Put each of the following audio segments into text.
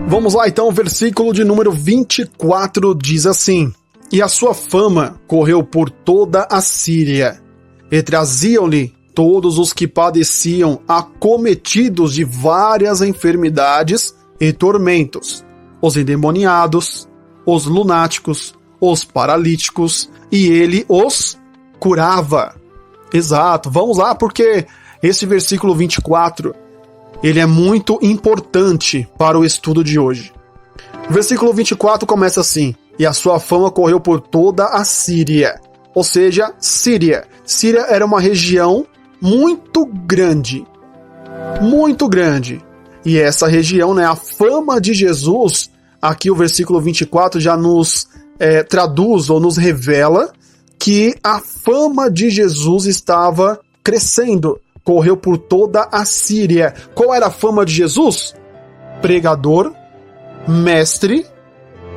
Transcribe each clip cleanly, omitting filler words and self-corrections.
Vamos lá então, o versículo de número 24 diz assim: E a sua fama correu por toda a Síria, e traziam-lhe todos os que padeciam, acometidos de várias enfermidades e tormentos, os endemoniados, os lunáticos, os paralíticos, e ele os curava. Exato, vamos lá, porque esse versículo 24, ele é muito importante para o estudo de hoje. O versículo 24 começa assim: E a sua fama correu por toda a Síria. Ou seja, Síria. Síria era uma região muito grande. Muito grande. E essa região, né, a fama de Jesus, aqui o versículo 24 já nos traduz ou nos revela que a fama de Jesus estava crescendo. Correu por toda a Síria. Qual era a fama de Jesus? Pregador, mestre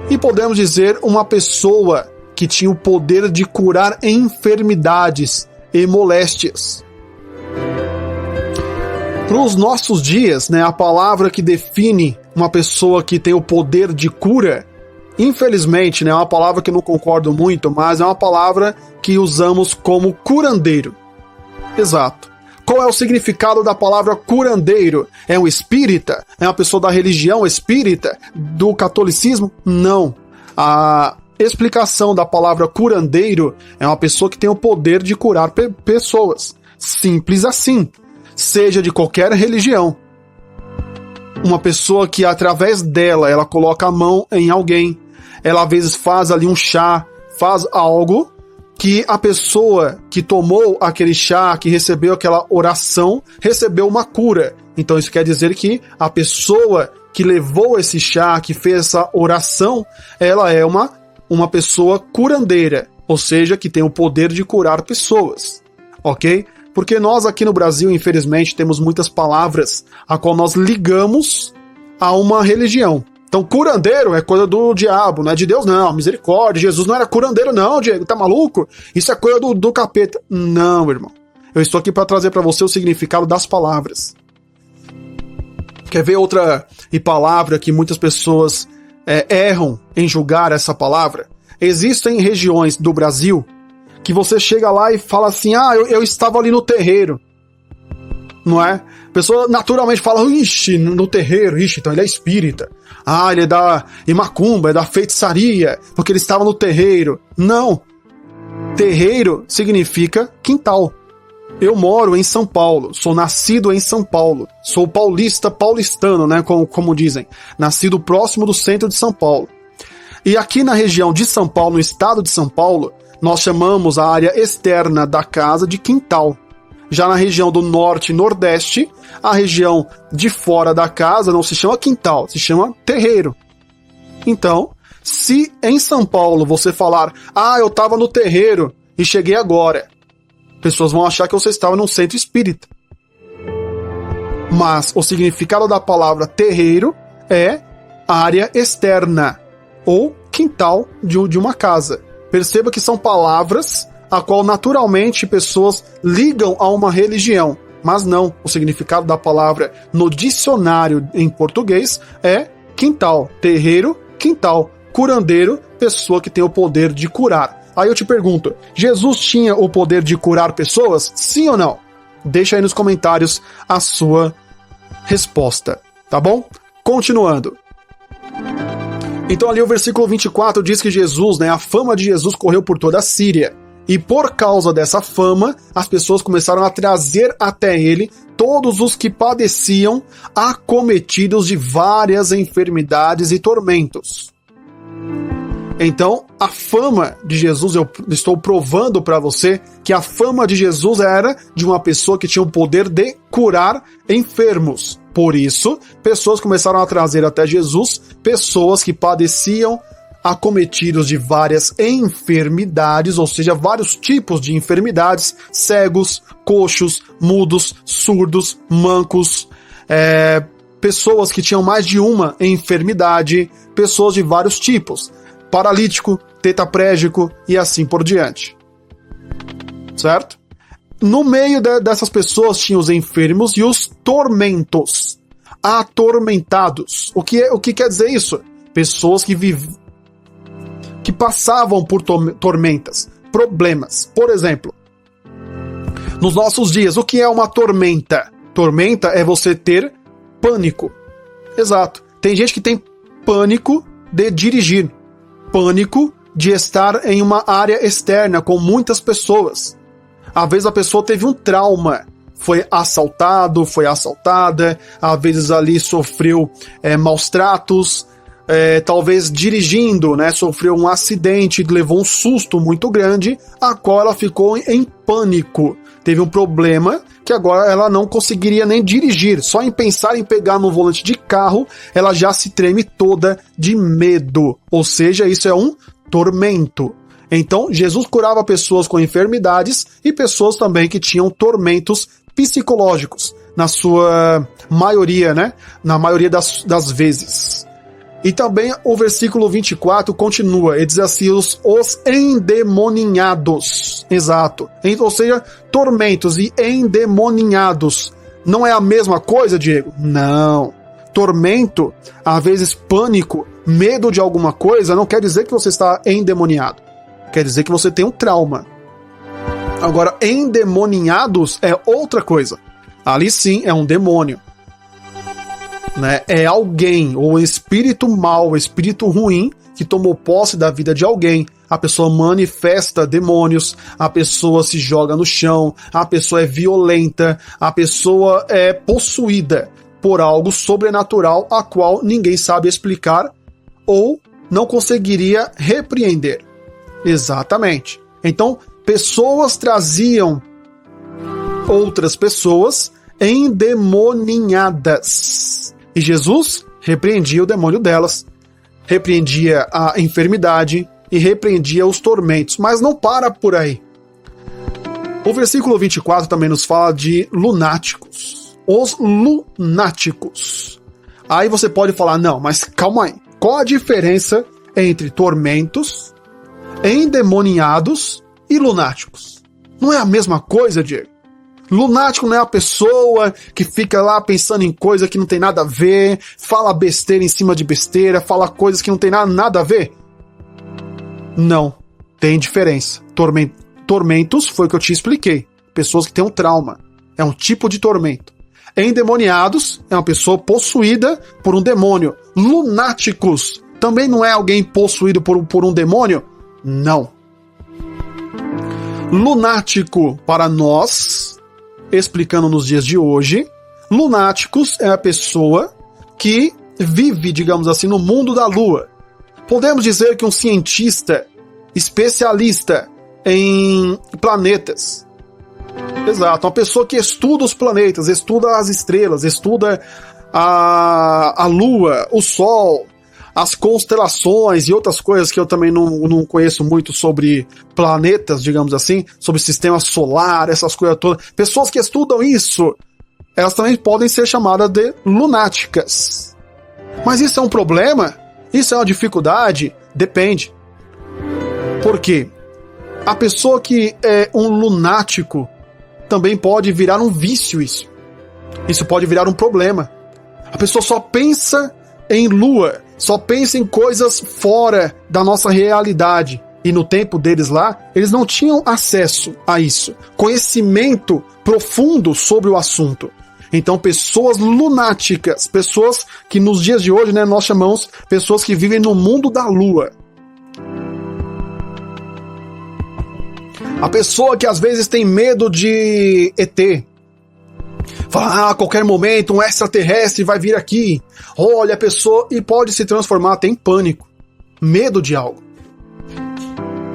e podemos dizer uma pessoa que tinha o poder de curar enfermidades e moléstias. Para os nossos dias, né, a palavra que define uma pessoa que tem o poder de cura, infelizmente, né, é uma palavra que eu não concordo muito, mas é uma palavra que usamos como curandeiro. Exato. Qual é o significado da palavra curandeiro? É um espírita? É uma pessoa da religião espírita? Do catolicismo? Não. A explicação da palavra curandeiro é uma pessoa que tem o poder de curar pessoas. Simples assim. Seja de qualquer religião. Uma pessoa que através dela, ela coloca a mão em alguém. Ela às vezes faz ali um chá, faz algo que a pessoa que tomou aquele chá, que recebeu aquela oração, recebeu uma cura. Então isso quer dizer que a pessoa que levou esse chá, que fez essa oração, ela é uma pessoa curandeira, ou seja, que tem o poder de curar pessoas, ok? Porque nós aqui no Brasil, infelizmente, temos muitas palavras a qual nós ligamos a uma religião. Então, curandeiro é coisa do diabo, não é de Deus não, misericórdia, Jesus não era curandeiro não, Diego, tá maluco? Isso é coisa do capeta. Não, irmão. Eu estou aqui para trazer para você o significado das palavras. Quer ver outra palavra que muitas pessoas erram em julgar essa palavra? Existem regiões do Brasil que você chega lá e fala assim, eu estava ali no terreiro. Não é? A pessoa naturalmente fala, ixi, no terreiro, ixi, então ele é espírita. Ele é da macumba, é da feitiçaria, porque ele estava no terreiro. Não. Terreiro significa quintal. Eu moro em São Paulo, sou nascido em São Paulo, sou paulistano, né, como dizem. Nascido próximo do centro de São Paulo. E aqui na região de São Paulo, no estado de São Paulo, nós chamamos a área externa da casa de quintal. Já na região do norte e nordeste, a região de fora da casa não se chama quintal, se chama terreiro. Então, se em São Paulo você falar, eu estava no terreiro e cheguei agora, pessoas vão achar que você estava num centro espírita. Mas o significado da palavra terreiro é área externa ou quintal de uma casa. Perceba que são palavras a qual naturalmente pessoas ligam a uma religião, mas não, o significado da palavra no dicionário em português é quintal, terreiro, quintal, curandeiro, pessoa que tem o poder de curar. Aí eu te pergunto, Jesus tinha o poder de curar pessoas? Sim ou não? Deixa aí nos comentários a sua resposta, tá bom? Continuando. Então ali o versículo 24 diz que Jesus, né, a fama de Jesus correu por toda a Síria. E por causa dessa fama, as pessoas começaram a trazer até ele todos os que padeciam, acometidos de várias enfermidades e tormentos. Então, a fama de Jesus, eu estou provando para você que a fama de Jesus era de uma pessoa que tinha o poder de curar enfermos. Por isso, pessoas começaram a trazer até Jesus pessoas que padeciam, acometidos de várias enfermidades, ou seja, vários tipos de enfermidades, cegos, coxos, mudos, surdos, mancos, pessoas que tinham mais de uma enfermidade, pessoas de vários tipos, paralítico, tetraplégico e assim por diante. Certo? No meio dessas pessoas tinha os enfermos e os tormentos. atormentados. O que quer dizer isso? Pessoas que passavam por tormentas, problemas. Por exemplo, nos nossos dias, o que é uma tormenta? Tormenta é você ter pânico. Exato. Tem gente que tem pânico de dirigir, pânico de estar em uma área externa com muitas pessoas. Às vezes a pessoa teve um trauma, foi assaltado, foi assaltada, às vezes ali sofreu maus tratos, talvez dirigindo, né, sofreu um acidente, levou um susto muito grande, a qual ela ficou em pânico. Teve um problema que agora ela não conseguiria nem dirigir. Só em pensar em pegar no volante de carro, ela já se treme toda de medo. Ou seja, isso é um tormento. Então, Jesus curava pessoas com enfermidades e pessoas também que tinham tormentos psicológicos, na sua maioria, né? Na maioria das vezes. E também o versículo 24 continua, ele diz assim, os endemoninhados. Exato. Ou seja, tormentos e endemoninhados. Não é a mesma coisa, Diego? Não. Tormento, às vezes pânico, medo de alguma coisa, não quer dizer que você está endemoniado. Quer dizer que você tem um trauma. Agora, endemoninhados é outra coisa. Ali sim é um demônio. Né? É alguém, ou espírito mau, espírito ruim, que tomou posse da vida de alguém. A pessoa manifesta demônios, a pessoa se joga no chão, a pessoa é violenta, a pessoa é possuída por algo sobrenatural a qual ninguém sabe explicar ou não conseguiria repreender. Exatamente. Então, pessoas traziam outras pessoas endemoninhadas. E Jesus repreendia o demônio delas, repreendia a enfermidade e repreendia os tormentos. Mas não para por aí. O versículo 24 também nos fala de lunáticos. Os lunáticos. Aí você pode falar, não, mas calma aí. Qual a diferença entre tormentos, endemoniados e lunáticos? Não é a mesma coisa, Diego? Lunático não é a pessoa que fica lá pensando em coisa que não tem nada a ver, fala besteira em cima de besteira, fala coisas que não tem nada a ver? Não, tem diferença. Tormentos foi o que eu te expliquei. Pessoas que têm um trauma. É um tipo de tormento. Endemoniados é uma pessoa possuída por um demônio. Lunáticos também não é alguém possuído por um demônio? Não. Lunático para nós, explicando nos dias de hoje, lunáticos é a pessoa que vive, digamos assim, no mundo da lua. Podemos dizer que um cientista especialista em planetas. Exato, uma pessoa que estuda os planetas, estuda as estrelas, estuda a lua, o sol, as constelações e outras coisas que eu também não conheço muito sobre planetas, digamos assim, sobre sistema solar, essas coisas todas. Pessoas que estudam isso, elas também podem ser chamadas de lunáticas. Mas isso é um problema? Isso é uma dificuldade? Depende. Por quê? A pessoa que é um lunático também pode virar um vício isso. Isso pode virar um problema. A pessoa só pensa em lua, só pensa em coisas fora da nossa realidade. E no tempo deles lá, eles não tinham acesso a isso. Conhecimento profundo sobre o assunto. Então, pessoas lunáticas, pessoas que nos dias de hoje, né, nós chamamos pessoas que vivem no mundo da lua. A pessoa que às vezes tem medo de ET. Fala, a qualquer momento um extraterrestre vai vir aqui. Olha a pessoa, e pode se transformar até em pânico. Medo de algo.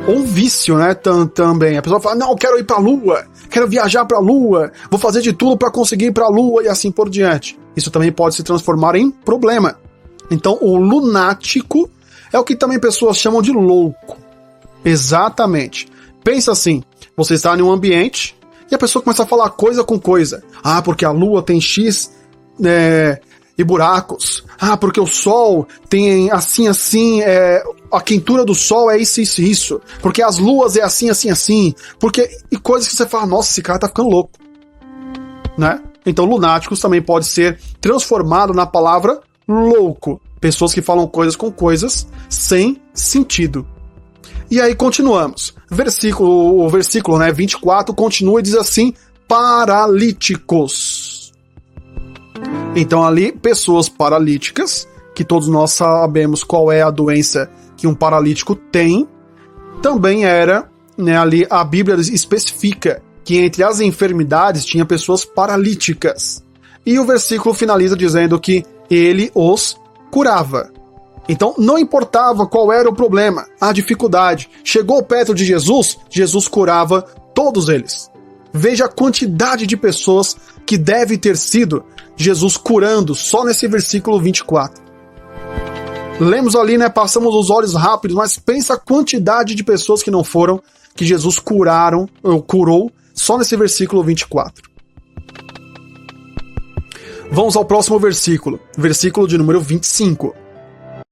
Ou um vício, né, também. A pessoa fala, não, eu quero ir pra Lua, quero viajar pra Lua, vou fazer de tudo pra conseguir ir pra Lua e assim por diante. Isso também pode se transformar em problema. Então, o lunático é o que também pessoas chamam de louco. Exatamente. Pensa assim, você está em um ambiente e a pessoa começa a falar coisa com coisa. Ah, porque a Lua tem X e buracos. Ah, porque o Sol tem assim, a quentura do Sol é isso, isso, isso. Porque as luas é assim, assim, assim. Porque, e coisas que você fala, nossa, esse cara tá ficando louco. Né? Então, lunáticos também pode ser transformado na palavra louco. Pessoas que falam coisas com coisas sem sentido. E aí continuamos. O versículo 24 continua e diz assim: paralíticos. Então ali, pessoas paralíticas, que todos nós sabemos qual é a doença que um paralítico tem, também era, ali a Bíblia especifica que entre as enfermidades tinha pessoas paralíticas. E o versículo finaliza dizendo que ele os curava. Então não importava qual era o problema, a dificuldade. Chegou perto de Jesus, Jesus curava todos eles. Veja a quantidade de pessoas que deve ter sido Jesus curando só nesse versículo 24. Lemos ali, passamos os olhos rápidos, mas pensa a quantidade de pessoas que não foram, que Jesus curou só nesse versículo 24. Vamos ao próximo versículo, versículo de número 25.